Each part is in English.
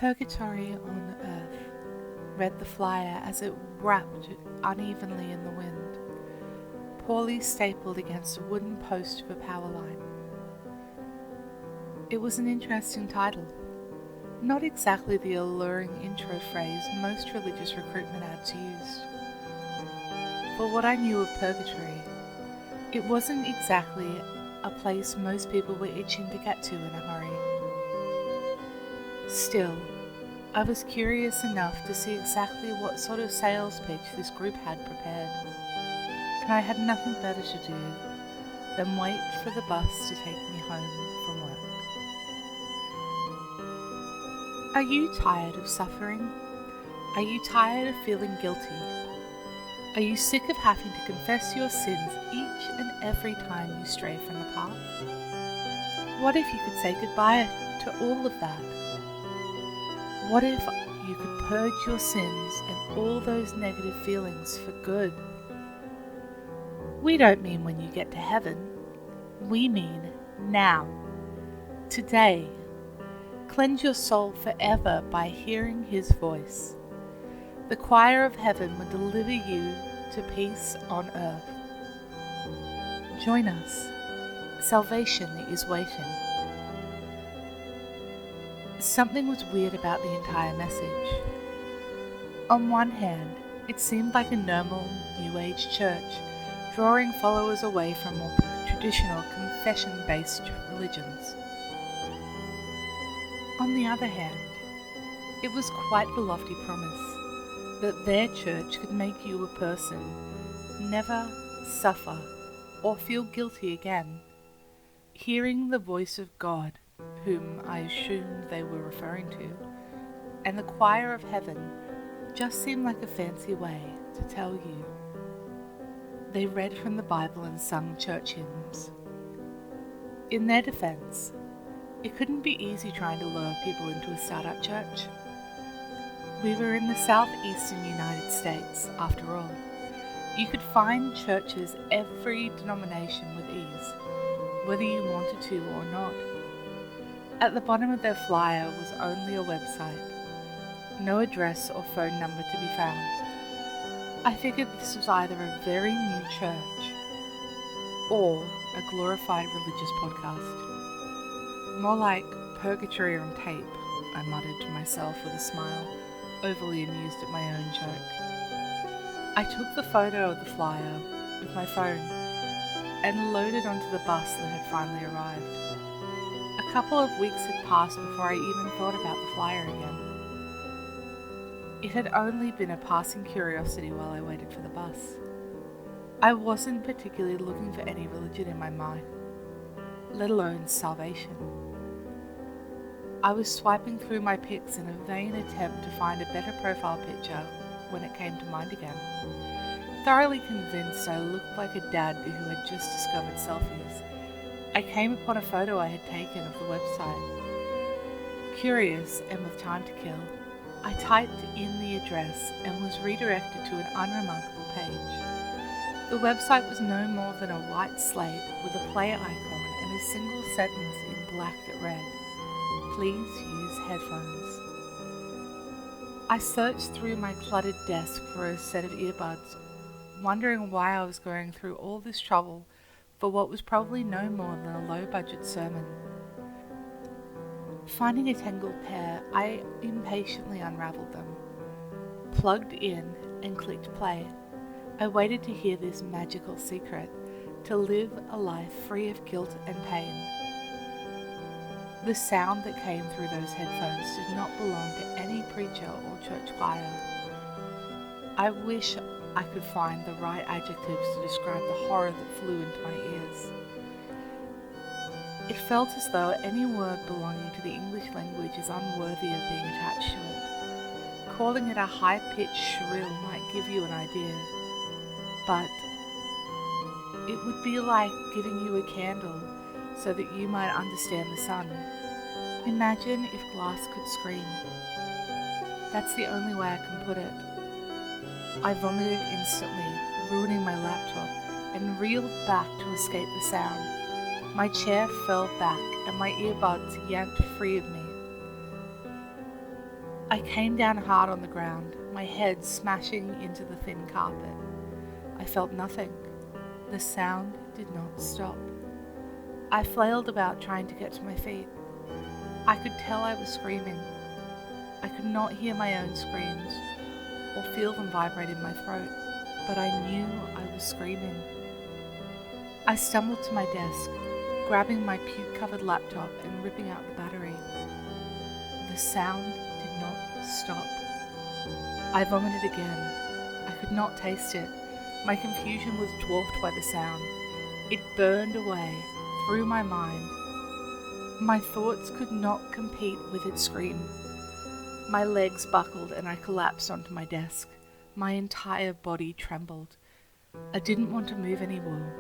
Purgatory on Earth, read the flyer as it wrapped unevenly in the wind, poorly stapled against a wooden post of a power line. It was an interesting title, not exactly the alluring intro phrase most religious recruitment ads used. For what I knew of purgatory, it wasn't exactly a place most people were itching to get to in a hurry. Still, I was curious enough to see exactly what sort of sales pitch this group had prepared, and I had nothing better to do than wait for the bus to take me home from work. Are you tired of suffering? Are you tired of feeling guilty? Are you sick of having to confess your sins each and every time you stray from the path? What if you could say goodbye to all of that? What if you could purge your sins and all those negative feelings for good? We don't mean when you get to heaven. We mean now. Today. Cleanse your soul forever by hearing His voice. The choir of heaven will deliver you to peace on earth. Join us. Salvation is waiting. Something was weird about the entire message. On one hand, it seemed like a normal New Age church, drawing followers away from more traditional confession-based religions. On the other hand, it was quite the lofty promise that their church could make you a person, never suffer or feel guilty again, hearing the voice of God, whom I assumed they were referring to, and the choir of heaven just seemed like a fancy way to tell you. They read from the Bible and sung church hymns. In their defense, it couldn't be easy trying to lure people into a startup church. We were in the southeastern United States, after all. You could find churches every denomination with ease, whether you wanted to or not. At the bottom of their flyer was only a website, no address or phone number to be found. I figured this was either a very new church or a glorified religious podcast. More like purgatory on tape, I muttered to myself with a smile, overly amused at my own joke. I took the photo of the flyer with my phone and loaded onto the bus that had finally arrived. A couple of weeks had passed before I even thought about the flyer again. It had only been a passing curiosity while I waited for the bus. I wasn't particularly looking for any religion in my mind, let alone salvation. I was swiping through my pics in a vain attempt to find a better profile picture when it came to mind again. Thoroughly convinced I looked like a dad who had just discovered selfies, I came upon a photo I had taken of the website. Curious and with time to kill, I typed in the address and was redirected to an unremarkable page. The website was no more than a white slate with a play icon and a single sentence in black that read, "Please use headphones." I searched through my cluttered desk for a set of earbuds, wondering why I was going through all this trouble for what was probably no more than a low-budget sermon. Finding a tangled pair, I impatiently unraveled them, plugged in and clicked play. I waited to hear this magical secret, to live a life free of guilt and pain. The sound that came through those headphones did not belong to any preacher or church choir. I wish I could find the right adjectives to describe the horror that flew into my ears. It felt as though any word belonging to the English language is unworthy of being attached to it. Calling it a high-pitched shrill might give you an idea, but it would be like giving you a candle so that you might understand the sun. Imagine if glass could scream. That's the only way I can put it. I vomited instantly, ruining my laptop, and reeled back to escape the sound. My chair fell back and my earbuds yanked free of me. I came down hard on the ground, my head smashing into the thin carpet. I felt nothing. The sound did not stop. I flailed about trying to get to my feet. I could tell I was screaming. I could not hear my own screams or feel them vibrate in my throat, but I knew I was screaming. I stumbled to my desk, grabbing my puke-covered laptop and ripping out the battery. The sound did not stop. I vomited again. I could not taste it. My confusion was dwarfed by the sound. It burned away through my mind. My thoughts could not compete with its scream. My legs buckled and I collapsed onto my desk. My entire body trembled. I didn't want to move anymore,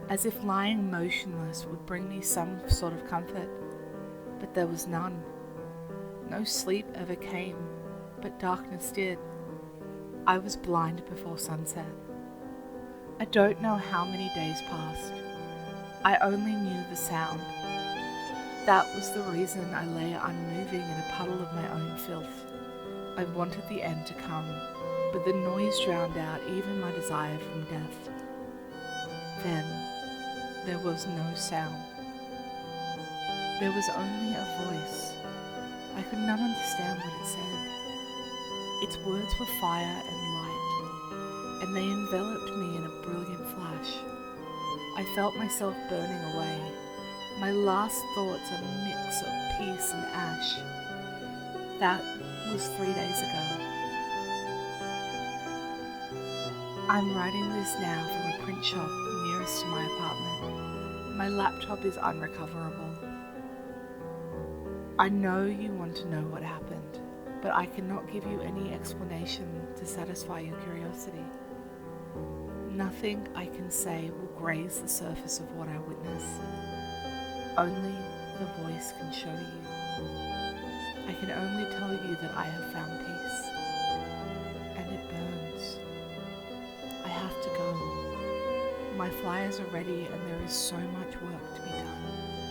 as if lying motionless would bring me some sort of comfort. But there was none. No sleep ever came, but darkness did. I was blind before sunset. I don't know how many days passed. I only knew the sound. That was the reason I lay unmoving in a puddle of my own filth. I wanted the end to come, but the noise drowned out even my desire from death. Then, there was no sound. There was only a voice. I could not understand what it said. Its words were fire and light, and they enveloped me in a brilliant flash. I felt myself burning away, my last thoughts a mix of peace and ash. That was 3 days ago. I'm writing this now from a print shop nearest to my apartment. My laptop is unrecoverable. I know you want to know what happened, but I cannot give you any explanation to satisfy your curiosity. Nothing I can say will graze the surface of what I witnessed. Only the voice can show you. I can only tell you that I have found peace, and it burns. I have to go. My flyers are ready and there is so much work to be done.